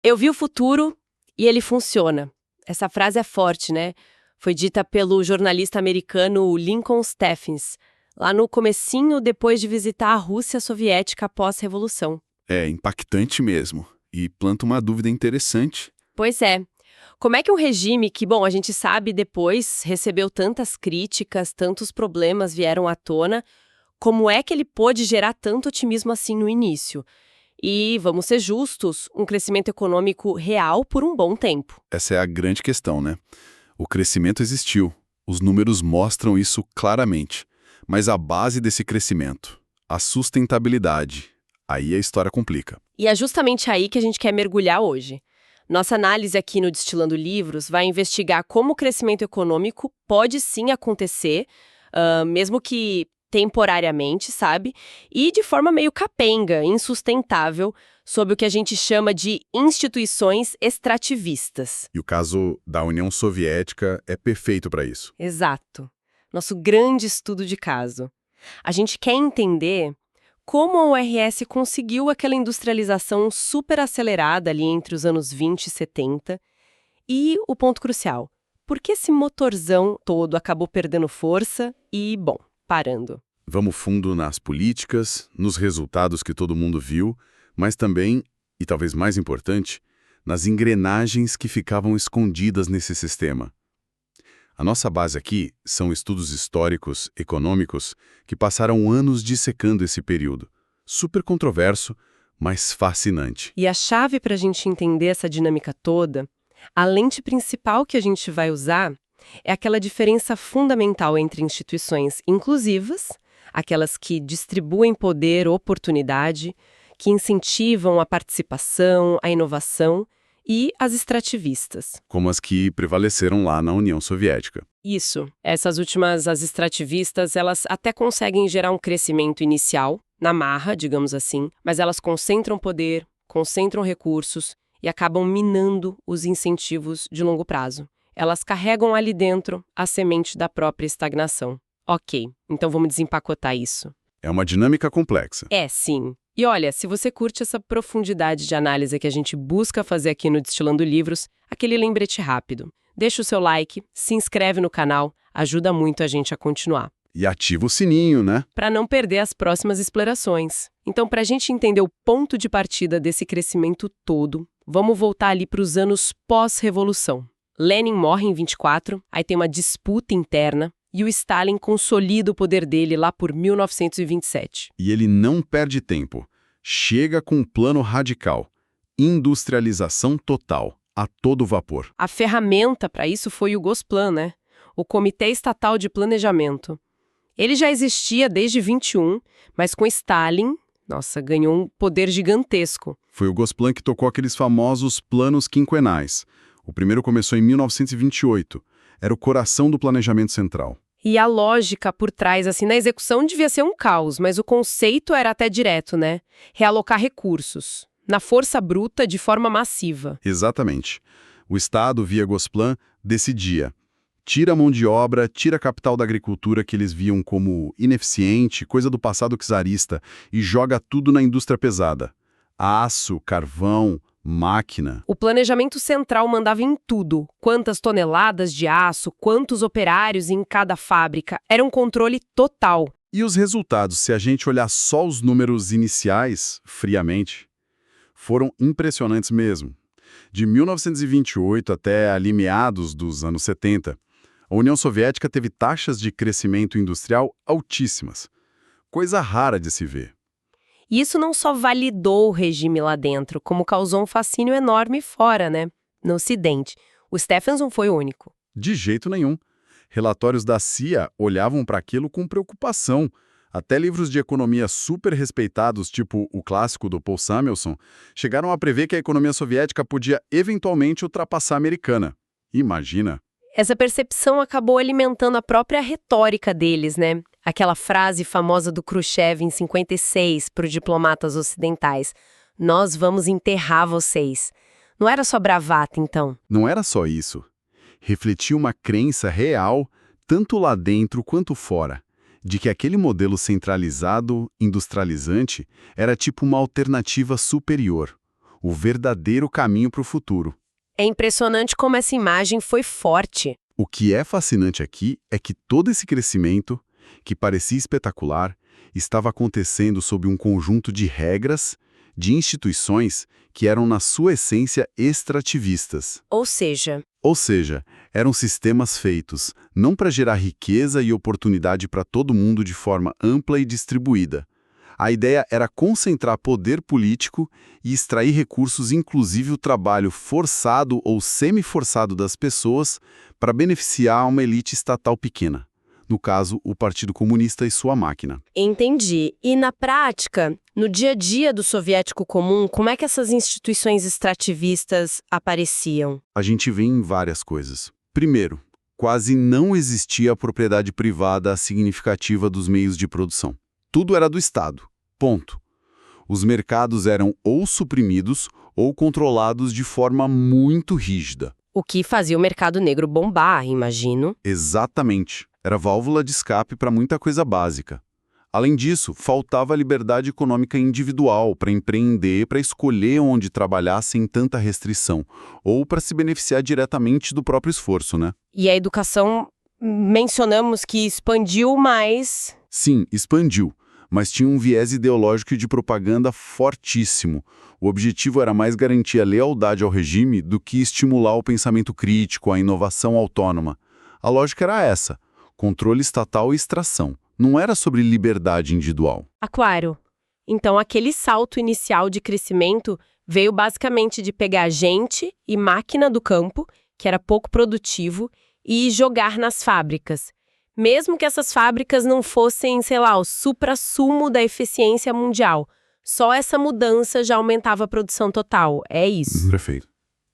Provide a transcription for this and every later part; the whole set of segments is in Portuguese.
Eu vi o futuro e ele funciona. Essa frase é forte, né? Foi dita pelo jornalista americano Lincoln Steffens, lá no comecinho depois de visitar a Rússia soviética pós-revolução. É impactante mesmo. E planta uma dúvida interessante. Pois é. Como é que um regime que, bom, a gente sabe depois, recebeu tantas críticas, tantos problemas vieram à tona, como é que ele pôde gerar tanto otimismo assim no início? E, vamos ser justos, um crescimento econômico real por um bom tempo. Essa é a grande questão, né? O crescimento existiu. Os números mostram isso claramente. Mas a base desse crescimento, a sustentabilidade, aí a história complica. E é justamente aí que a gente quer mergulhar hoje. Nossa análise aqui no Destilando Livros vai investigar como o crescimento econômico pode sim acontecer, mesmo que temporariamente, sabe? E de forma meio capenga, insustentável, sob o que a gente chama de instituições extrativistas. E o caso da União Soviética é perfeito para isso. Exato. Nosso grande estudo de caso. A gente quer entender como a URS conseguiu aquela industrialização super acelerada ali entre os anos 20 e 70. E o ponto crucial, por que esse motorzão todo acabou perdendo força e, bom, parando? Vamos fundo nas políticas, nos resultados que todo mundo viu, mas também, e talvez mais importante, nas engrenagens que ficavam escondidas nesse sistema. A nossa base aqui são estudos históricos, econômicos, que passaram anos dissecando esse período. Super controverso, mas fascinante. E a chave para a gente entender essa dinâmica toda, a lente principal que a gente vai usar, é aquela diferença fundamental entre instituições inclusivas, aquelas que distribuem poder, oportunidade, que incentivam a participação, a inovação, e as extrativistas. Como as que prevaleceram lá na União Soviética. Isso. Essas últimas, as extrativistas, elas até conseguem gerar um crescimento inicial, na marra, digamos assim, mas elas concentram poder, concentram recursos e acabam minando os incentivos de longo prazo. Elas carregam ali dentro a semente da própria estagnação. Ok, então vamos desempacotar isso. É uma dinâmica complexa. É, sim. E olha, se você curte essa profundidade de análise que a gente busca fazer aqui no Destilando Livros, aquele lembrete rápido. Deixa o seu like, se inscreve no canal, ajuda muito a gente a continuar. E ativa o sininho, né? Para não perder as próximas explorações. Então, para a gente entender o ponto de partida desse crescimento todo, vamos voltar ali para os anos pós-revolução. Lenin morre em 24, aí tem uma disputa interna, e o Stalin consolida o poder dele lá por 1927. E ele não perde tempo. Chega com um plano radical. Industrialização total, a todo vapor. A ferramenta para isso foi o Gosplan, né? O Comitê Estatal de Planejamento. Ele já existia desde 21, mas com Stalin, ganhou um poder gigantesco. Foi o Gosplan que tocou aqueles famosos planos quinquenais. O primeiro começou em 1928. Era o coração do planejamento central. E a lógica por trás, na execução devia ser um caos, mas o conceito era até direto, né? Realocar recursos, na força bruta, de forma massiva. Exatamente. O Estado, via Gosplan, decidia. Tira a mão de obra, tira a capital da agricultura que eles viam como ineficiente, coisa do passado czarista, e joga tudo na indústria pesada. Aço, carvão, máquina. O planejamento central mandava em tudo. Quantas toneladas de aço, quantos operários em cada fábrica. Era um controle total. E os resultados, se a gente olhar só os números iniciais, friamente, foram impressionantes mesmo. De 1928 até ali meados dos anos 70, a União Soviética teve taxas de crescimento industrial altíssimas. Coisa rara de se ver. E isso não só validou o regime lá dentro, como causou um fascínio enorme fora, né? No Ocidente. O Steffens não foi o único. De jeito nenhum. Relatórios da CIA olhavam para aquilo com preocupação. Até livros de economia super respeitados, tipo o clássico do Paul Samuelson, chegaram a prever que a economia soviética podia eventualmente ultrapassar a americana. Imagina! Essa percepção acabou alimentando a própria retórica deles, né? Aquela frase famosa do Khrushchev em 56 para os diplomatas ocidentais: "Nós vamos enterrar vocês". Não era só bravata, então? Não era só isso. Refletia uma crença real, tanto lá dentro quanto fora, de que aquele modelo centralizado, industrializante, era tipo uma alternativa superior. o verdadeiro caminho para o futuro. É impressionante como essa imagem foi forte. O que é fascinante aqui é que todo esse crescimento, que parecia espetacular, estava acontecendo sob um conjunto de regras, de instituições que eram, na sua essência, extrativistas. Ou seja, Eram sistemas feitos não para gerar riqueza e oportunidade para todo mundo de forma ampla e distribuída. A ideia era concentrar poder político e extrair recursos, inclusive o trabalho forçado ou semi-forçado das pessoas, para beneficiar uma elite estatal pequena. No caso, o Partido Comunista e sua máquina. entendi. E na prática, no dia a dia do soviético comum, como é que essas instituições extrativistas apareciam? A gente vê em várias coisas. Primeiro, quase não existia a propriedade privada significativa dos meios de produção. Tudo era do Estado. Ponto. Os mercados eram ou suprimidos ou controlados de forma muito rígida. O que fazia o mercado negro bombar, imagino. Exatamente. Era válvula de escape para muita coisa básica. Além disso, faltava liberdade econômica individual para empreender, para escolher onde trabalhar sem tanta restrição, ou para se beneficiar diretamente do próprio esforço, né? E a educação, mencionamos que expandiu mais. Sim, expandiu, mas tinha um viés ideológico e de propaganda fortíssimo. O objetivo era mais garantir a lealdade ao regime do que estimular o pensamento crítico, a inovação autônoma. A lógica era essa: controle estatal e extração. Não era sobre liberdade individual. Aquário. Então, aquele salto inicial de crescimento veio basicamente de pegar gente e máquina do campo, que era pouco produtivo, e jogar nas fábricas. Mesmo que essas fábricas não fossem, sei lá, o suprassumo da eficiência mundial. Só essa mudança já aumentava a produção total. É isso. Perfeito.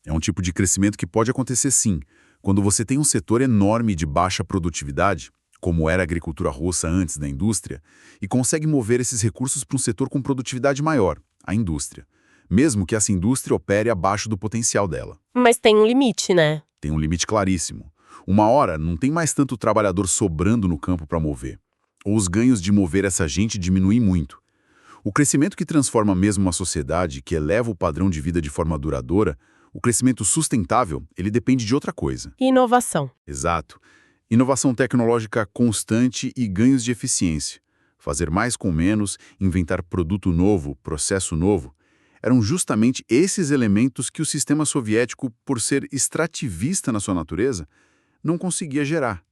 É um tipo de crescimento que pode acontecer sim. Quando você tem um setor enorme de baixa produtividade, como era a agricultura russa antes da indústria, e consegue mover esses recursos para um setor com produtividade maior, a indústria, mesmo que essa indústria opere abaixo do potencial dela. Mas tem um limite, né? Tem um limite claríssimo. Uma hora, não tem mais tanto trabalhador sobrando no campo para mover. Ou os ganhos de mover essa gente diminuem muito. O crescimento que transforma mesmo uma sociedade, que eleva o padrão de vida de forma duradoura, o crescimento sustentável, ele depende de outra coisa. Inovação. Exato. Inovação tecnológica constante e ganhos de eficiência. Fazer mais com menos, inventar produto novo, processo novo. Eram justamente esses elementos que o sistema soviético, por ser extrativista na sua natureza, não conseguia gerar.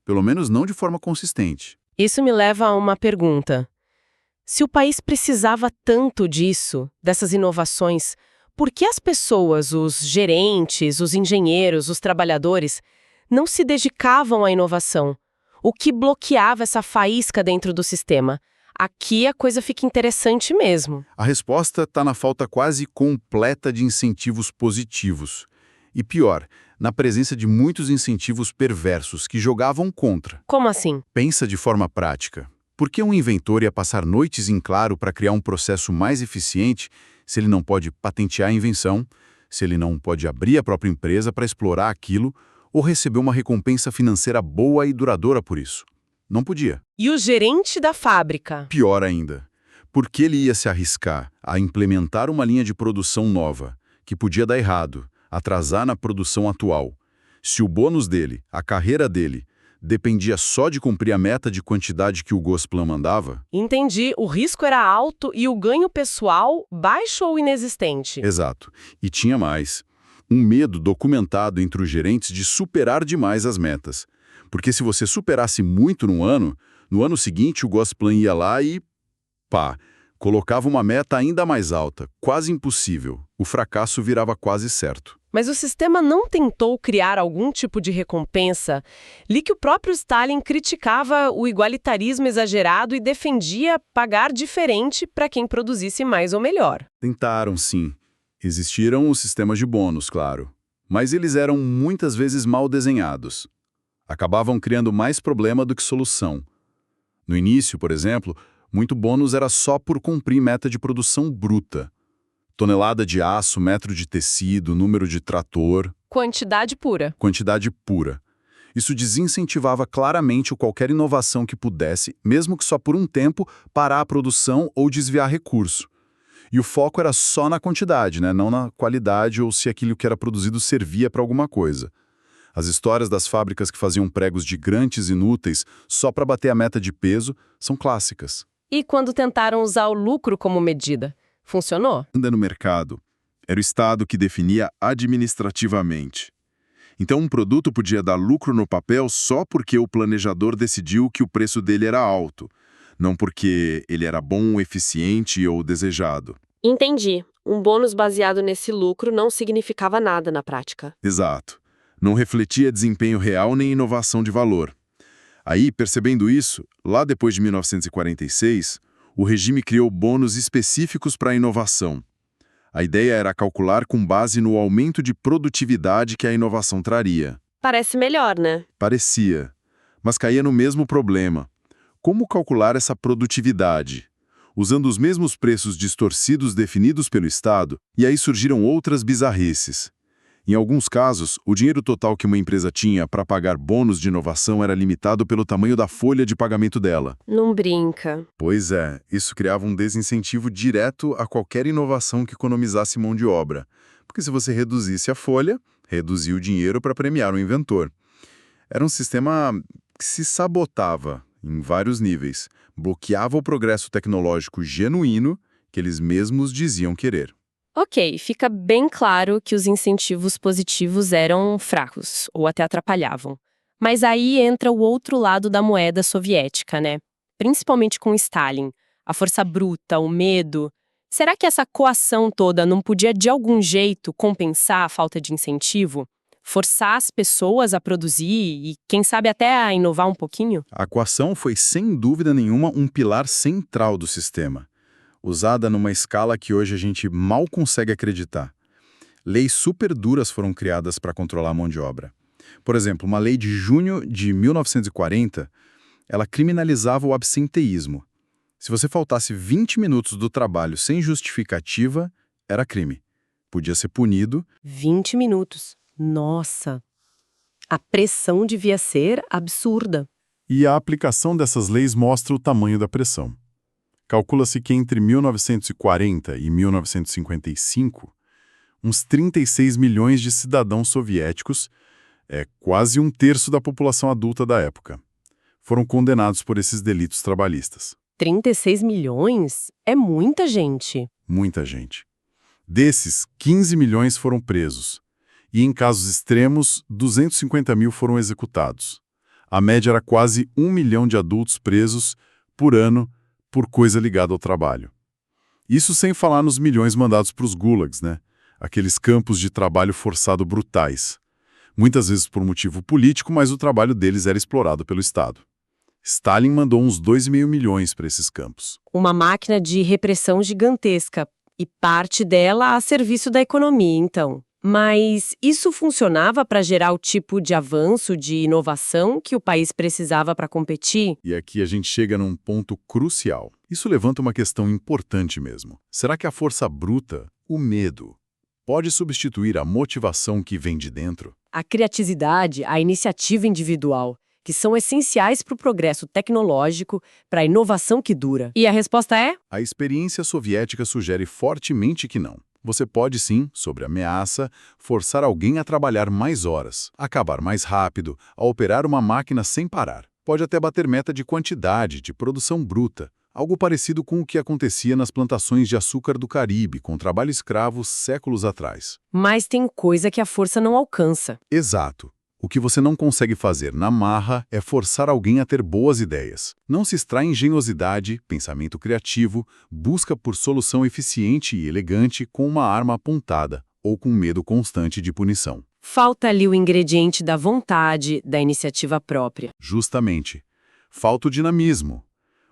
Pelo menos não de forma consistente. Isso me leva a uma pergunta. Se o país precisava tanto disso, dessas inovações, por que as pessoas, os gerentes, os engenheiros, os trabalhadores, não se dedicavam à inovação? O que bloqueava essa faísca dentro do sistema? Aqui a coisa fica interessante mesmo. A resposta está na falta quase completa de incentivos positivos. E pior, na presença de muitos incentivos perversos que jogavam contra. Como assim? Pensa de forma prática. Por que um inventor ia passar noites em claro para criar um processo mais eficiente se ele não pode patentear a invenção, se ele não pode abrir a própria empresa para explorar aquilo ou receber uma recompensa financeira boa e duradoura por isso? Não podia. E o gerente da fábrica? Pior ainda, por que ele ia se arriscar a implementar uma linha de produção nova, que podia dar errado, atrasar na produção atual, se o bônus dele, a carreira dele, dependia só de cumprir a meta de quantidade que o Gosplan mandava? Entendi. O risco era alto e o ganho pessoal baixo ou inexistente? Exato. E tinha mais. Um medo documentado entre os gerentes de superar demais as metas. Porque se você superasse muito no ano seguinte o Gosplan ia lá e, pá, colocava uma meta ainda mais alta, quase impossível. O fracasso virava quase certo. Mas o sistema não tentou criar algum tipo de recompensa? Li que o próprio Stalin criticava o igualitarismo exagerado e defendia pagar diferente para quem produzisse mais ou melhor. Tentaram, sim. Existiram os sistemas de bônus, claro. Mas eles eram muitas vezes mal desenhados. Acabavam criando mais problema do que solução. No início, por exemplo, muito bônus era só por cumprir meta de produção bruta. Tonelada de aço, metro de tecido, número de trator. Quantidade pura. Quantidade pura. Isso desincentivava claramente qualquer inovação que pudesse, mesmo que só por um tempo, parar a produção ou desviar recurso. E o foco era só na quantidade, né? Não na qualidade ou se aquilo que era produzido servia para alguma coisa. As histórias das fábricas que faziam pregos gigantes inúteis só para bater a meta de peso são clássicas. E quando tentaram usar o lucro como medida, funcionou? Ainda no mercado, era o Estado que definia administrativamente. Então um produto podia dar lucro no papel só porque o planejador decidiu que o preço dele era alto, não porque ele era bom, eficiente ou desejado. Entendi. Um bônus baseado nesse lucro não significava nada na prática. Exato. Não refletia desempenho real nem inovação de valor. Aí, percebendo isso, lá depois de 1946, o regime criou bônus específicos para a inovação. A ideia era calcular com base no aumento de produtividade que a inovação traria. Parece melhor, né? Parecia, mas caía no mesmo problema. Como calcular essa produtividade? Usando os mesmos preços distorcidos definidos pelo Estado, e aí surgiram outras bizarrices. Em alguns casos, o dinheiro total que uma empresa tinha para pagar bônus de inovação era limitado pelo tamanho da folha de pagamento dela. Não brinca. Pois é, isso criava um desincentivo direto a qualquer inovação que economizasse mão de obra. Porque se você reduzisse a folha, reduzia o dinheiro para premiar o inventor. Era um sistema que se sabotava em vários níveis, bloqueava o progresso tecnológico genuíno que eles mesmos diziam querer. Ok, fica bem claro que os incentivos positivos eram fracos, ou até atrapalhavam. Mas aí entra o outro lado da moeda soviética, né? Principalmente com Stalin. A força bruta, o medo. Será que essa coação toda não podia, de algum jeito, compensar a falta de incentivo? Forçar as pessoas a produzir e, quem sabe, até a inovar um pouquinho? A coação foi, sem dúvida nenhuma, um pilar central do sistema, usada numa escala que hoje a gente mal consegue acreditar. Leis super duras foram criadas para controlar a mão de obra. Por exemplo, uma lei de junho de 1940, ela criminalizava o absenteísmo. Se você faltasse 20 minutos do trabalho sem justificativa, era crime. Podia ser punido. 20 minutos. Nossa! A pressão devia ser absurda. E a aplicação dessas leis mostra o tamanho da pressão. Calcula-se que entre 1940 e 1955, uns 36 milhões de cidadãos soviéticos, quase um terço da população adulta da época, foram condenados por esses delitos trabalhistas. 36 milhões? É muita gente. Muita gente. Desses, 15 milhões foram presos. E, em casos extremos, 250 mil foram executados. A média era quase 1 milhão de adultos presos por ano por coisa ligada ao trabalho. Isso sem falar nos milhões mandados para os gulags, né? Aqueles campos de trabalho forçado brutais. Muitas vezes por motivo político, mas o trabalho deles era explorado pelo Estado. Stalin mandou uns 2,5 milhões para esses campos. Uma máquina de repressão gigantesca. E parte dela a serviço da economia, então. Mas isso funcionava para gerar o tipo de avanço, de inovação que o país precisava para competir? E aqui a gente chega num ponto crucial. Isso levanta uma questão importante mesmo. Será que a força bruta, o medo, pode substituir a motivação que vem de dentro? A criatividade, a iniciativa individual, que são essenciais para o progresso tecnológico, para a inovação que dura. E a resposta é? A experiência soviética sugere fortemente que não. Você pode sim, sob ameaça, forçar alguém a trabalhar mais horas, acabar mais rápido, a operar uma máquina sem parar. Pode até bater meta de quantidade, de produção bruta, algo parecido com o que acontecia nas plantações de açúcar do Caribe, com trabalho escravo séculos atrás. Mas tem coisa que a força não alcança. Exato. O que você não consegue fazer na marra é forçar alguém a ter boas ideias. Não se extrai engenhosidade, pensamento criativo, busca por solução eficiente e elegante com uma arma apontada ou com medo constante de punição. Falta ali o ingrediente da vontade, da iniciativa própria. Justamente. Falta o dinamismo.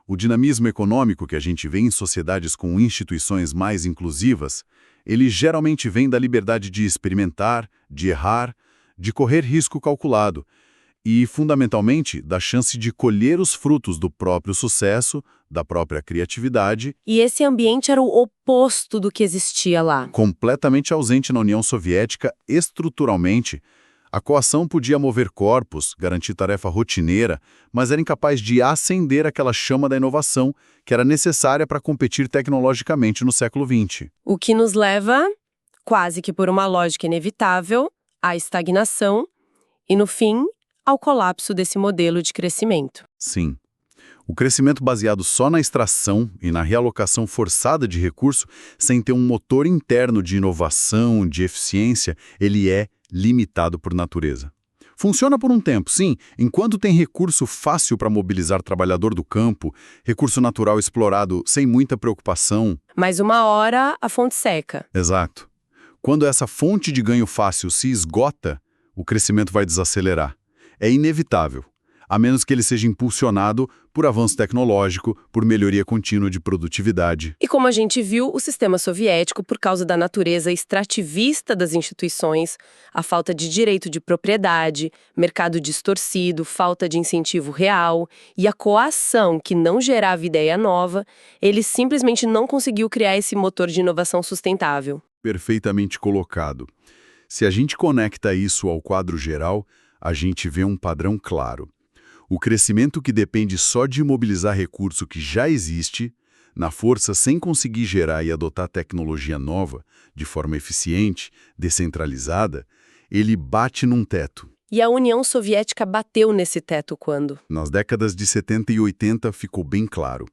O dinamismo econômico que a gente vê em sociedades com instituições mais inclusivas, ele geralmente vem da liberdade de experimentar, de errar, de correr risco calculado e, fundamentalmente, da chance de colher os frutos do próprio sucesso, da própria criatividade. E esse ambiente era o oposto do que existia lá. Completamente ausente na União Soviética estruturalmente, A coação podia mover corpos, garantir tarefa rotineira, mas era incapaz de acender aquela chama da inovação que era necessária para competir tecnologicamente no século XX. O que nos leva, quase que por uma lógica inevitável, à estagnação e, no fim, ao colapso desse modelo de crescimento. Sim. O crescimento baseado só na extração e na realocação forçada de recurso, sem ter um motor interno de inovação, de eficiência, ele é limitado por natureza. Funciona por um tempo, sim, enquanto tem recurso fácil para mobilizar trabalhador do campo, recurso natural explorado sem muita preocupação. Mas uma hora a fonte seca. Exato. Quando essa fonte de ganho fácil se esgota, o crescimento vai desacelerar. É inevitável, a menos que ele seja impulsionado por avanço tecnológico, por melhoria contínua de produtividade. E como a gente viu, o sistema soviético, por causa da natureza extrativista das instituições, a falta de direito de propriedade, mercado distorcido, falta de incentivo real e a coação que não gerava ideia nova, ele simplesmente não conseguiu criar esse motor de inovação sustentável. Perfeitamente colocado. Se a gente conecta isso ao quadro geral, a gente vê um padrão claro. O crescimento que depende só de mobilizar recurso que já existe, na força sem conseguir gerar e adotar tecnologia nova, de forma eficiente, descentralizada, ele bate num teto. E a União Soviética bateu nesse teto quando? Nas décadas de 70 e 80 ficou bem claro.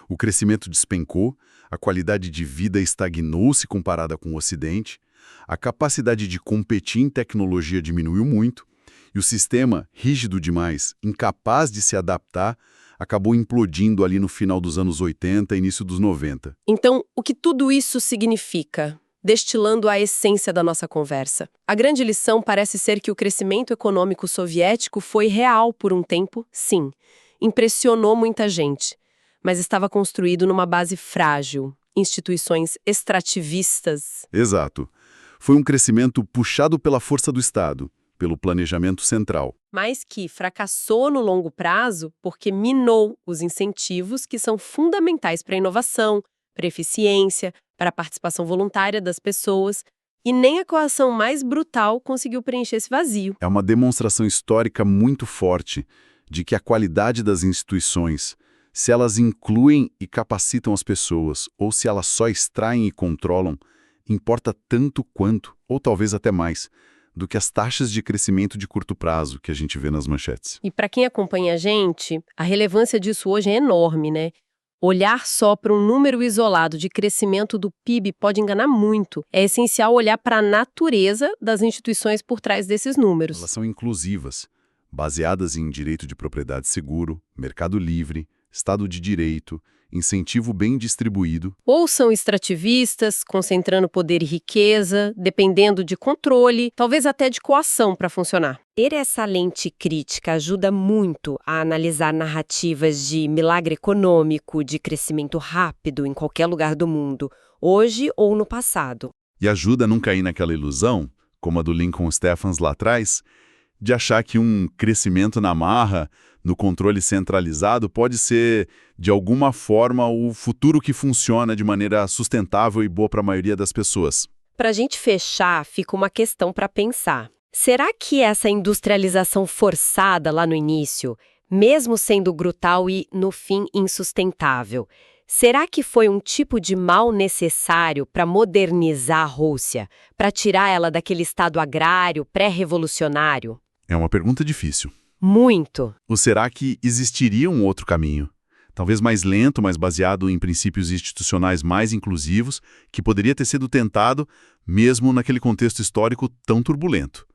O crescimento despencou, a qualidade de vida estagnou-se comparada com o Ocidente, a capacidade de competir em tecnologia diminuiu muito, e o sistema, rígido demais, incapaz de se adaptar, acabou implodindo ali no final dos anos 80 e início dos 90. Então, o que tudo isso significa? Destilando a essência da nossa conversa. A grande lição parece ser que o crescimento econômico soviético foi real por um tempo, sim. Impressionou muita gente, mas estava construído numa base frágil, instituições extrativistas. Exato. Foi um crescimento puxado pela força do Estado, pelo planejamento central. Mas que fracassou no longo prazo porque minou os incentivos que são fundamentais para a inovação, para a eficiência, para a participação voluntária das pessoas, e nem a coação mais brutal conseguiu preencher esse vazio. É uma demonstração histórica muito forte de que a qualidade das instituições, se elas incluem e capacitam as pessoas, ou se elas só extraem e controlam, importa tanto quanto, ou talvez até mais, do que as taxas de crescimento de curto prazo que a gente vê nas manchetes. E para quem acompanha a gente, a relevância disso hoje é enorme, né? Olhar só para um número isolado de crescimento do PIB pode enganar muito. É essencial olhar para a natureza das instituições por trás desses números. Elas são inclusivas, baseadas em direito de propriedade seguro, mercado livre, Estado de Direito, incentivo bem distribuído. Ou são extrativistas, concentrando poder e riqueza, dependendo de controle, talvez até de coação para funcionar. Ter essa lente crítica ajuda muito a analisar narrativas de milagre econômico, de crescimento rápido em qualquer lugar do mundo, hoje ou no passado. E ajuda a não cair naquela ilusão, como a do Lincoln Stephens lá atrás, de achar que um crescimento na marra, no controle centralizado, pode ser, de alguma forma, o futuro que funciona de maneira sustentável e boa para a maioria das pessoas. Para a gente fechar, fica uma questão para pensar. Será que essa industrialização forçada lá no início, mesmo sendo brutal e, no fim, insustentável, será que foi um tipo de mal necessário para modernizar a Rússia, para tirar ela daquele estado agrário pré-revolucionário? É uma pergunta difícil. Muito. Ou será que existiria um outro caminho? Talvez mais lento, mas baseado em princípios institucionais mais inclusivos, que poderia ter sido tentado mesmo naquele contexto histórico tão turbulento.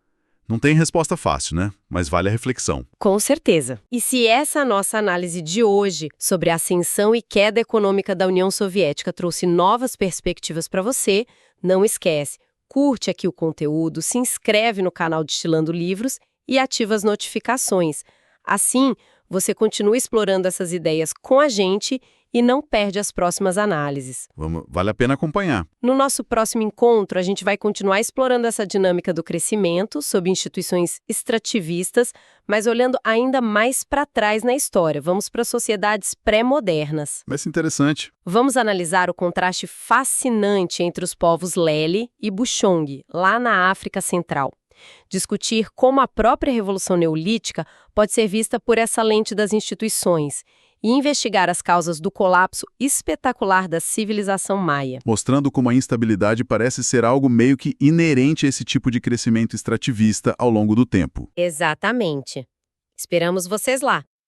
Não tem resposta fácil, né? Mas vale a reflexão. Com certeza. E se essa nossa análise de hoje sobre a ascensão e queda econômica da União Soviética trouxe novas perspectivas para você, não esquece, curte aqui o conteúdo, se inscreve no canal Destilando Livros e ativa as notificações. Assim, você continua explorando essas ideias com a gente e não perde as próximas análises. Vale a pena acompanhar. No nosso próximo encontro, a gente vai continuar explorando essa dinâmica do crescimento sob instituições extrativistas, mas olhando ainda mais para trás na história. Vamos para sociedades pré-modernas. Vai ser interessante. Vamos analisar o contraste fascinante entre os povos Lele e Buchong, lá na África Central. discutir como a própria Revolução Neolítica pode ser vista por essa lente das instituições e investigar as causas do colapso espetacular da civilização maia. Mostrando como a instabilidade parece ser algo meio que inerente a esse tipo de crescimento extrativista ao longo do tempo. Exatamente. Esperamos vocês lá!